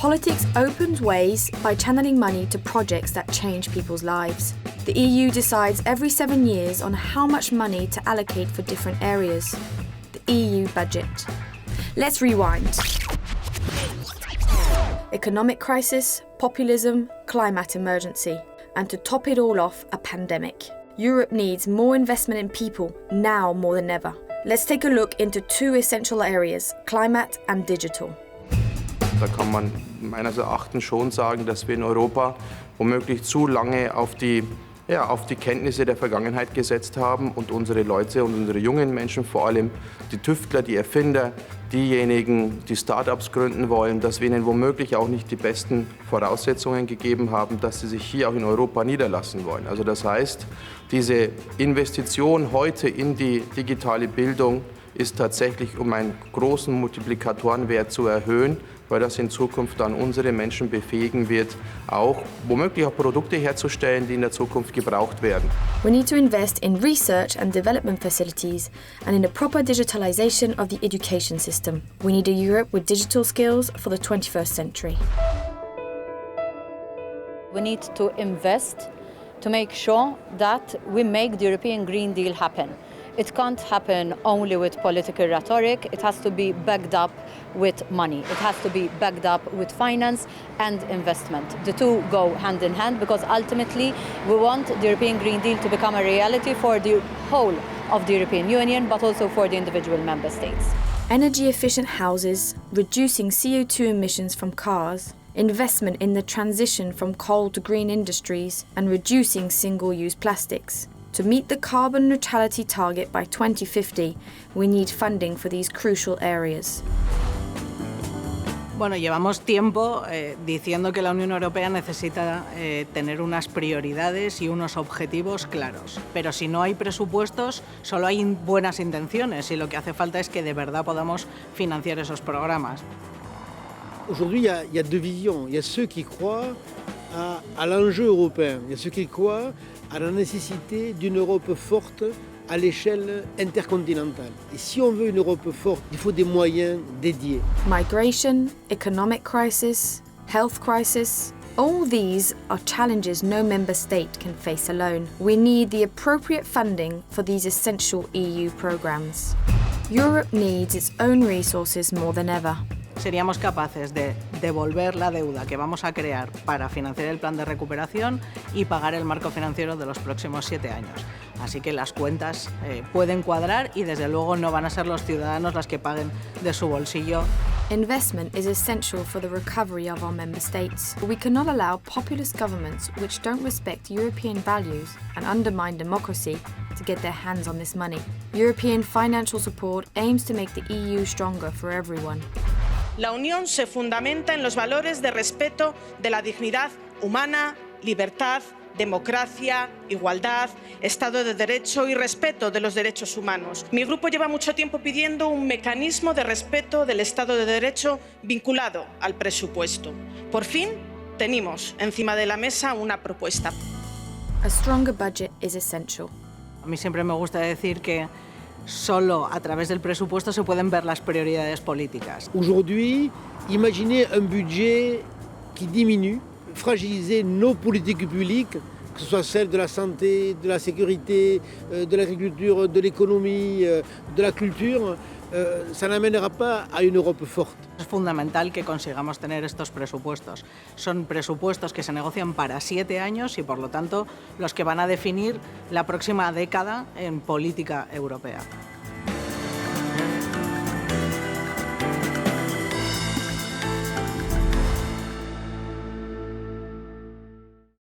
Politics opens ways by channeling money to projects that change people's lives. The EU decides every 7 years on how much money to allocate for different areas. The EU budget. Let's rewind. Economic crisis, populism, climate emergency, and to top it all off, a pandemic. Europe needs more investment in people now more than ever. Let's take a look into two essential areas, climate and digital. Da kann man meines Erachtens schon sagen, dass wir in Europa womöglich zu lange auf die Kenntnisse der Vergangenheit gesetzt haben und unsere Leute und unsere jungen Menschen, vor allem die Tüftler, die Erfinder, diejenigen, die Start-ups gründen wollen, dass wir ihnen womöglich auch nicht die besten Voraussetzungen gegeben haben, dass sie sich hier auch in Europa niederlassen wollen. Also das heißt, diese Investition heute in die digitale Bildung ist tatsächlich, um einen großen Multiplikatorenwert zu erhöhen, weil das in Zukunft dann unsere Menschen befähigen wird, womöglich auch Produkte herzustellen, die in der Zukunft gebraucht werden. We need to invest in research and development facilities and in a proper digitalization of the education system. We need a Europe with digital skills for the 21st century. We need to invest to make sure that we make the European Green Deal happen. It can't happen only with political rhetoric. It has to be backed up with money. It has to be backed up with finance and investment. The two go hand in hand because ultimately we want the European Green Deal to become a reality for the whole of the European Union, but also for the individual member states. Energy-efficient houses, reducing CO2 emissions from cars, investment in the transition from coal to green industries, and reducing single-use plastics. To meet the carbon neutrality target by 2050, we need funding for these crucial areas. Bueno, llevamos tiempo diciendo que la Unión Europea necesita tener unas prioridades y unos objetivos claros. Pero si no hay presupuestos, solo hay buenas intenciones y lo que hace falta es que de verdad podamos financiar esos programas. Aujourd'hui, il y a deux visions. Il y a ceux qui croient à l'enjeu européen. Il y a ceux qui croient à la nécessité d'une Europe forte à l'échelle intercontinentale. Et si on veut une Europe forte, il faut des moyens dédiés. Migration, economic crisis, health crisis, all these are challenges no member state can face alone. We need the appropriate funding for these essential EU programs. Europe needs its own resources more than ever. Seríamos capaces de devolver la deuda que vamos a crear para financiar el plan de recuperación y pagar el marco financiero de los próximos 7 años. Así que las cuentas pueden cuadrar y desde luego no van a ser los ciudadanos las que paguen de su bolsillo. Investment is essential for the recovery of our member states. We cannot allow populist governments which don't respect European values and undermine democracy to get their hands on this money. European financial support aims to make the EU stronger for everyone. La Unión se fundamenta en los valores de respeto de la dignidad humana, libertad, democracia, igualdad, Estado de Derecho y respeto de los derechos humanos. Mi grupo lleva mucho tiempo pidiendo un mecanismo de respeto del Estado de Derecho vinculado al presupuesto. Por fin, tenemos encima de la mesa una propuesta. A stronger budget is essential. A mí siempre me gusta decir que solo a través del presupuesto se pueden ver las prioridades políticas. Aujourd'hui, imaginez un budget qui diminue, fragiliser nos politiques publiques, que ce soit celle de la santé, de la sécurité, de l'agriculture, de l'économie, de la culture, ça n'amènera pas à une Europe forte. Es fundamental que consigamos tener estos presupuestos. Son presupuestos que se negocian para 7 años y, por lo tanto, los que van a definir la próxima década en política europea.